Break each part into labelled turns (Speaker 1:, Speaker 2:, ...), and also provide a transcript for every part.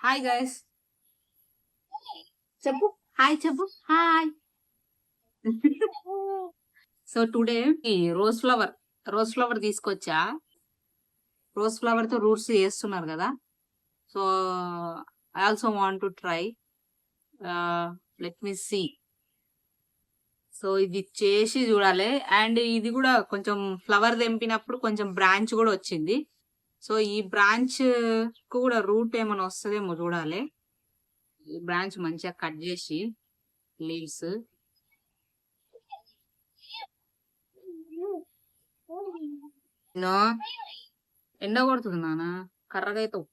Speaker 1: Hi guys. చెప్పు hi చెప్పు hi. So today ఈ రోజ్ ఫ్లవర్ తీసుకొచ్చా. రోజ్ ఫ్లవర్ తో రూట్స్ చేస్తున్నారు కదా. So I also want to try. Let me see. So ఇది చేసి చూడాలి. అండ్ ఇది కూడా కొంచెం ఫ్లవర్ తెంపినప్పుడు కొంచెం బ్రాంచ్ కూడా వచ్చింది. సో ఈ బ్రాంచ్ కు కూడా రూట్ ఏమైనా వస్తుందేమో చూడాలి. ఈ బ్రాంచ్ మంచిగా కట్ చేసి లీవ్స్ ఎండ కొడుతుంది నాన్న, కర్రగా అవుతావు.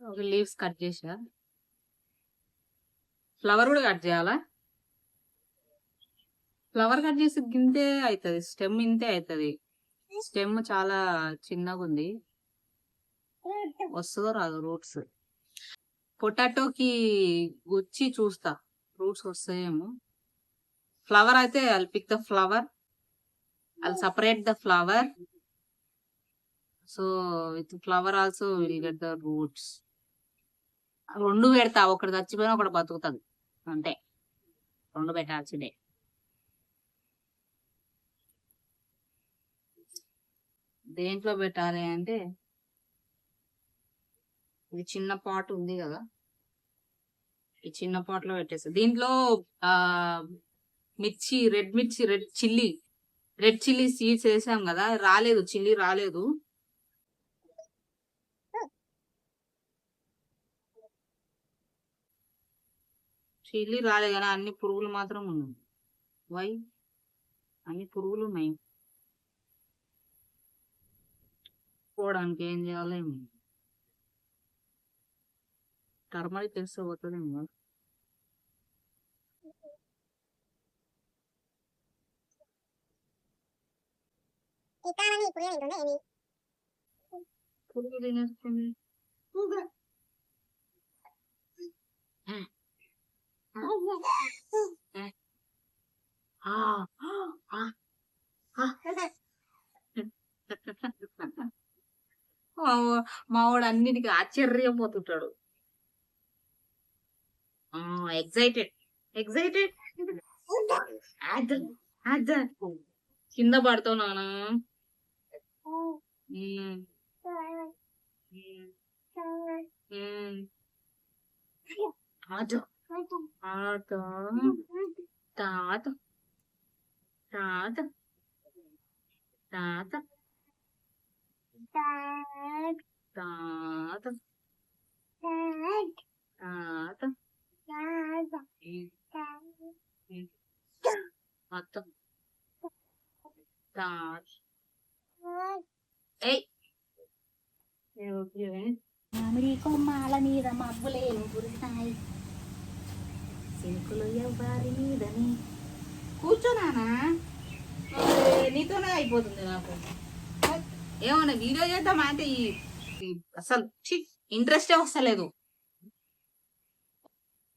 Speaker 1: ఒక లీవ్స్ కట్ చేసా. ఫ్లవర్ కూడా కట్ చేయాలా? ఫ్లవర్ కట్ చేసి గింతే అవుతుంది, స్టెమ్ ఇంతే అవుతుంది. స్టెమ్ చాలా చిన్నగా ఉంది. వస్తుందో రాదు రూట్స్. పొటాటోకి గుచ్చి చూస్తా రూట్స్ వస్తాయేమో. ఫ్లవర్ అయితే I'll pick the flower, I'll separate the flower. So with flower also will get the roots. రెండు పెడతా, ఒకటి చచ్చిపోయినా ఒకటి బతుకుతుంది అంటే రెండు పెట్టాల్సిందే. దేంట్లో పెట్టాలి అంటే ఇది చిన్న పాట్ ఉంది కదా, ఈ చిన్న పాట్ లో పెట్టేస్తా. దీంట్లో మిర్చి, రెడ్ చిల్లీ సీడ్స్ వేసాం కదా, రాలేదు, చిల్లీ రాలేదు. చిల్లీ రాలేదు కానీ అన్ని పురుగులు మాత్రం ఉన్నాయి. వై అన్ని పురుగులు ఉన్నాయి. పోవడానికి ఏం చేయాలి? టర్మరిక్ తెలిస్తే పోతుందేమో. పురుగు తినేస్తుంది. మావాడు అన్నిటికీ ఆశ్చర్యపోతుంటాడు. ఎగ్జైటెడ్ కింద పడతావు నానా. తాత తాత తాత తాత తాత మొత్తం తాత.
Speaker 2: మామిడి కొమ్మాల మీద మబ్బులేను కురిసాయి, సింకులు ఎవ్వరి మీదని.
Speaker 1: కూర్చోనానా, నీతోనే అయిపోతుంది నాకు. ఏమన్నా వీడియో చేద్దామా అంటే అసలు ఇంట్రెస్టే వస్తలేదు.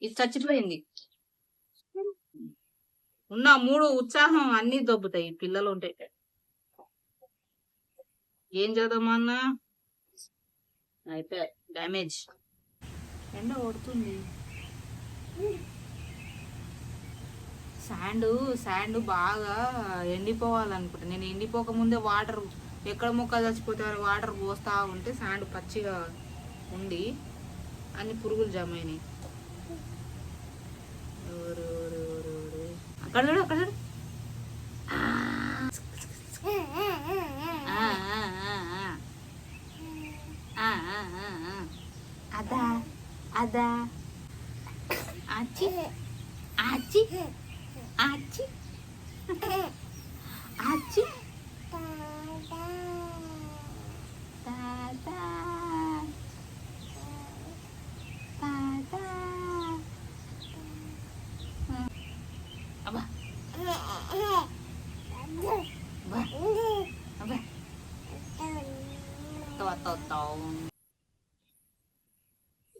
Speaker 1: ఇది చచ్చిపోయింది. ఉన్న మూడు ఉత్సాహం అన్ని దొబ్బుతాయి పిల్లలు ఉంటే. ఏం చేద్దామన్నా అయిపోయి డ్యామేజ్. ఎండ కొడుతుంది. శాండ్ బాగా ఎండిపోవాలనుకుంటా. నేను ఎండిపోక ముందే వాటర్, ఎక్కడ మొక్క చచ్చిపోతే వాటర్ పోస్తా ఉంటే శాండ్ పచ్చిగా ఉండి అన్ని పురుగులు జమ అయినాయి. అక్కడ చూడు, అక్కడ చూడు.
Speaker 2: అదా అదా
Speaker 1: ఆచి ఆచి ఆచి ఆచి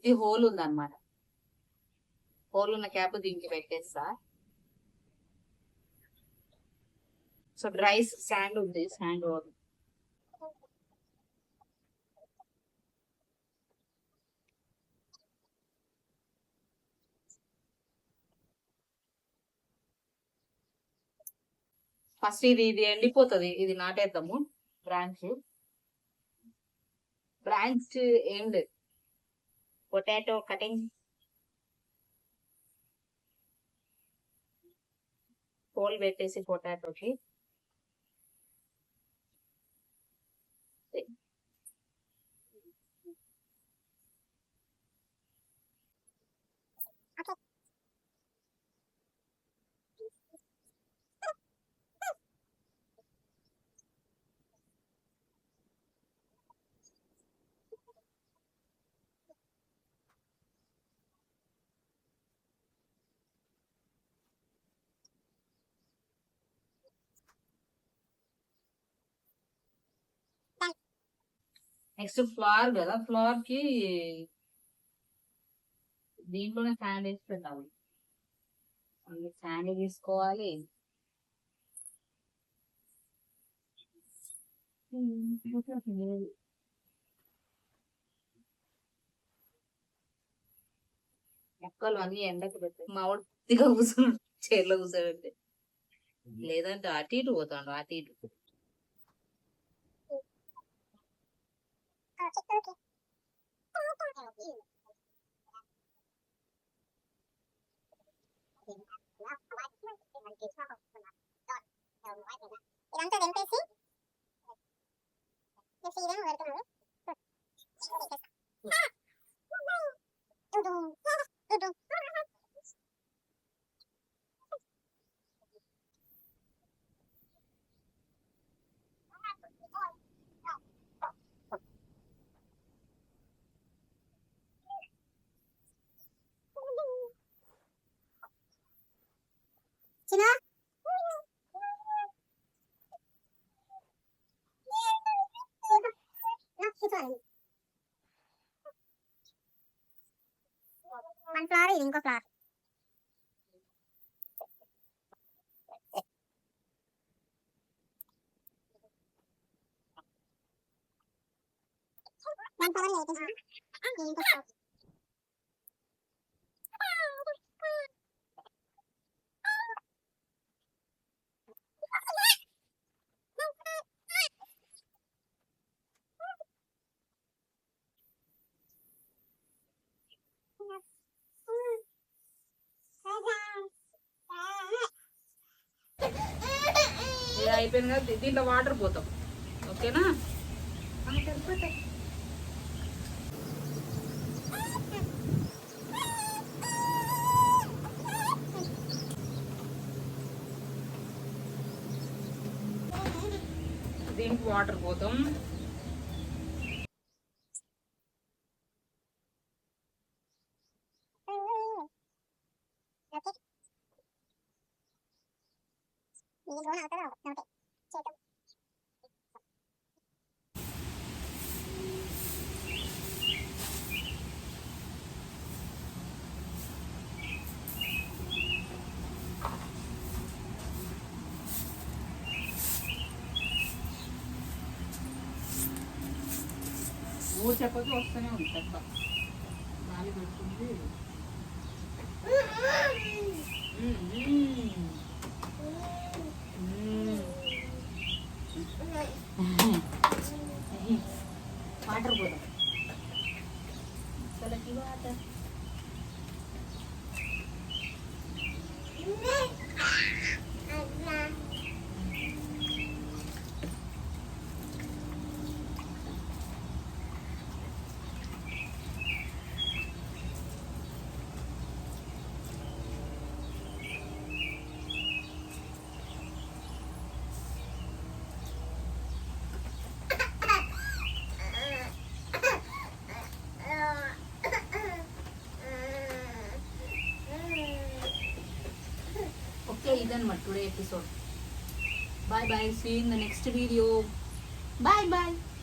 Speaker 1: ఇది హోల్ ఉందన్నమాట. హోల్ ఉన్న క్యాప్ దీనికి పెట్టేస్తా. సో డ్రై శాండ్ ఉంది, శాండ్ ఫస్ట్ ఇది ఎండిపోతుంది, ఇది నాటేద్దాము. బ్రాంచ్ ఏం లేదు, పొటాటో కటింగ్, హోల్ పెట్టేసి పొటాటోకి నెక్స్ట్ ఫ్లవర్ కదా, ఫ్లవర్ కి దీంట్లోనే శాండ్ వేసి పెట్టాలి. శాండ్ తీసుకోవాలి. మొక్కలు అన్ని ఎండకు పెట్టాయి. మామిడి పూర్తిగా కూర్చున్నాడు చైర్లో కూర్చోబెట్టి, లేదంటే అటు ఇటు పోతాడు, అటు ఇటు.
Speaker 2: ఇదంతా తెంపేసి ఇదేమో పెడుతున్నాడు. చిన్న వన్ ఫ్లవర్, ఇది ఇంకో ఫ్లవర్. వన్ ఫ్లవర్ ఇంకో ఫ్లవర్.
Speaker 1: ఇది అయిపోయింది కదా, దీంట్లో వాటర్ పోతాం. ఓకేనా? దీనికి వాటర్ పోతాం. ఊరు చెప్పదు, వస్తూనే ఉంది చెప్ప. గాలి పెడుతుంది. వాటర్ పోదాం. వాటర్ ఇదన్నమాట today episode. Bye bye, see you in the next video. Bye bye.